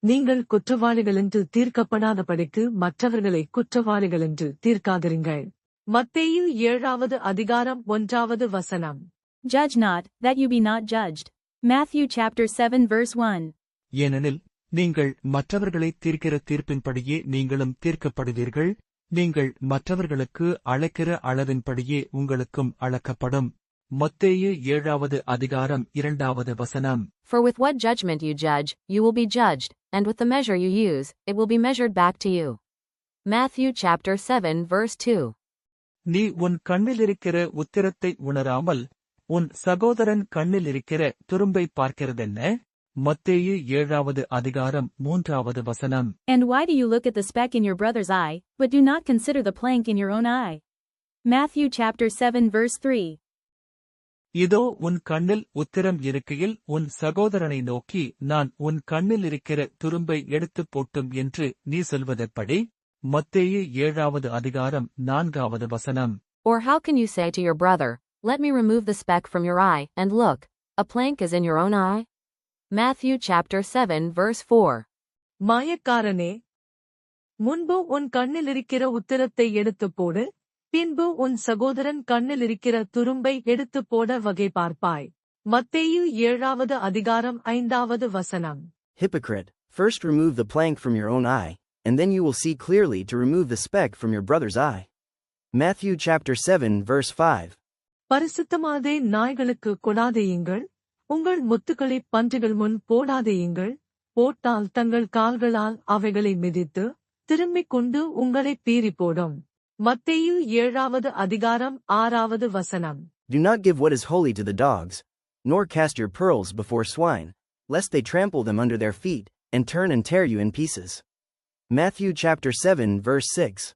நீங்கள் குற்றவாளிகளென்று தீர்க்கப்படாதபடிக்கு மற்றவர்களை குற்றவாளிகளென்று தீர்க்காதிருங்கள். மத்தேயு 7வது அதிகாரம் 1வது வசனம். Judge not, that you be not judged. Matthew chapter 7 verse 1. ஏனெனில் நீங்கள் மற்றவர்களை தீர்க்கிற தீர்ப்பின்படியே நீங்களும் தீர்க்கப்படுவீர்கள், நீங்கள் மற்றவர்களுக்கு அளக்கிற அளவின்படியே உங்களுக்கும் அளக்கப்படும். மத்தேயு 7வது அதிகாரம் 2வது வசனம். For with what judgment you judge, you will be judged, and with the measure you use, it will be measured back to you. Matthew chapter 7 verse 2. நீ உன் கண்ணிலிருக்கிற உத்திரத்தை உணராமல் உன் சகோதரன் கண்ணிலிருக்கிற துரும்பை பார்க்கிறதென்ன? மத்தேயு 7வது அதிகாரம் 3வது வசனம். And why do you look at the speck in your brother's eye, but do not consider the plank in your own eye? Matthew chapter 7 verse 3. இதோ உன் கண்ணில் உத்திரம் இருக்கையில் உன் சகோதரனை நோக்கி நான் உன் கண்ணில் இருக்கிற துரும்பை எடுத்துப் போட்டும் என்று நீ சொல்வதெப்படி? மத்தேயு 7வது அதிகாரம் 4வது வசனம். Or how can you say to your brother, let me remove the speck from your eye, and look, a plank is in your own eye? Matthew chapter 7 verse 4. மாயக்காரனே, முன்பு உன் கண்ணிலிருக்கிற உத்திரத்தை எடுத்துப் போடு, பின்பு உன் சகோதரன் கண்ணிலிருக்கிற துரும்பை எடுத்துப் போட வகை பார்ப்பாய். மத்தேயு 7வது அதிகாரம் 5வது வசனம். Hypocrite, first remove the plank from your own eye, and then you will see clearly to remove the speck from your brother's eye. Matthew chapter 7 verse 5. பரிசுத்தமானதை நாய்களுக்கு கொடாதேயுங்கள், உங்கள் முத்துக்களை பன்றிகள் முன் போடாதேயுங்கள், போட்டால் தங்கள் கால்களால் அவைகளை மிதித்து திரும்பிக் கொண்டு உங்களை பீறி போடும். மத்தேயு 7வது அதிகாரம் 6வது வசனம். Do not give what is holy to the dogs, nor cast your pearls before swine, lest they trample them under their feet, and turn and tear you in pieces. Matthew chapter 7 verse 6.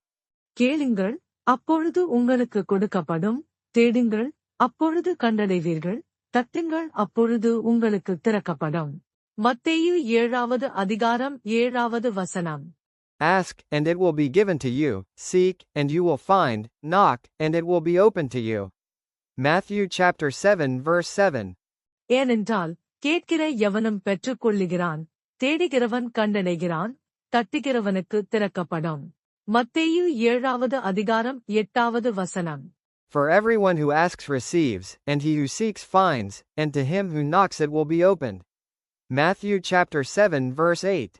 கேளுங்கள், அப்பொழுது உங்களுக்கு கொடுக்கப்படும், தேடுங்கள், அப்பொழுது கண்டடைவீர்கள், தட்டுங்கள், அப்பொழுது உங்களுக்கு திறக்கப்படும். மத்தேயு 7வது அதிகாரம் 7வது வசனம். Ask, and it will be given to you, seek, and you will find, knock, and it will be open to you. Matthew chapter 7 verse 7. ஏனென்றால் கேட்கிற எவனும் பெற்றுக்கொள்ளுகிறான், தேடுகிறவன் கண்டடைகிறான், தட்டுகிறவனுக்கு திறக்கப்படும். மத்தேயு 7வது அதிகாரம் 8வது வசனம். For everyone who asks receives, and he who seeks finds, and to him who knocks it will be opened. Matthew chapter 7 verse 8.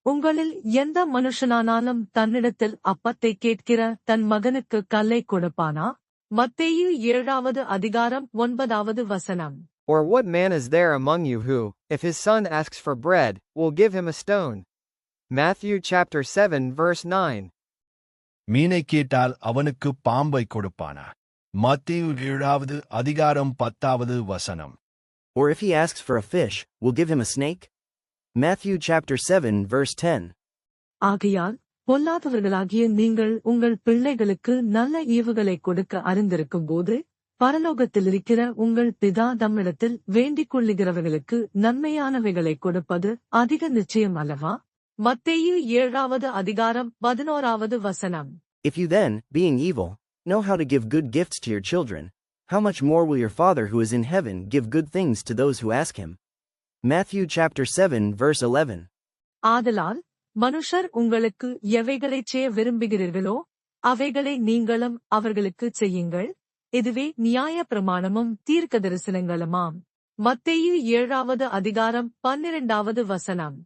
உங்களில் எந்த மனுஷனானாலும் தன்னிடத்தில் அப்பத்தை கேட்கிற தன் மகனுக்கு கல்லை கொடுப்பானா? மத்தேயு 7வது அதிகாரம் 9வது வசனம். Or what man is there among you who, if his son asks for bread, will give him a stone? Matthew chapter 7 verse 9. மீனை கேட்டால் அவனுக்கு பாம்பை கொடுப்பானா? மத்தேயு 7வது அதிகாரம் 10வது வசனம். Or if he asks for a fish, will give him a snake? Matthew chapter 7 verse 10. ஆகையால் பொல்லாதவர்களாகிய நீங்கள் உங்கள் பிள்ளைகளுக்கு நல்ல ஈவுகளை கொடுக்க அறிந்திருக்கும் போது, பரலோகத்திலிருக்கிற உங்கள் பிதா தம்மிடத்தில் வேண்டிக் கொள்ளுகிறவர்களுக்கு நன்மையானவைகளை கொடுப்பது அதிக நிச்சயம் அல்லவா? மத்தேயு 7வது அதிகாரம் 11வது வசனம். If you then, being evil, know how to give good gifts to your children, how much more will your Father who is in heaven give good things to those who ask him? Matthew chapter 7 verse 11. ஆதலால் மனுஷர் உங்களுக்கு எவைகளைச் செய்ய விரும்புகிறீர்களோ அவைகளை நீங்களும் அவர்களுக்குச் செய்யுங்கள், இதுவே நியாய பிரமாணமும் தீர்க்க தரிசனங்களுமாம். மத்தேயு 7வது அதிகாரம் 12வது வசனம்.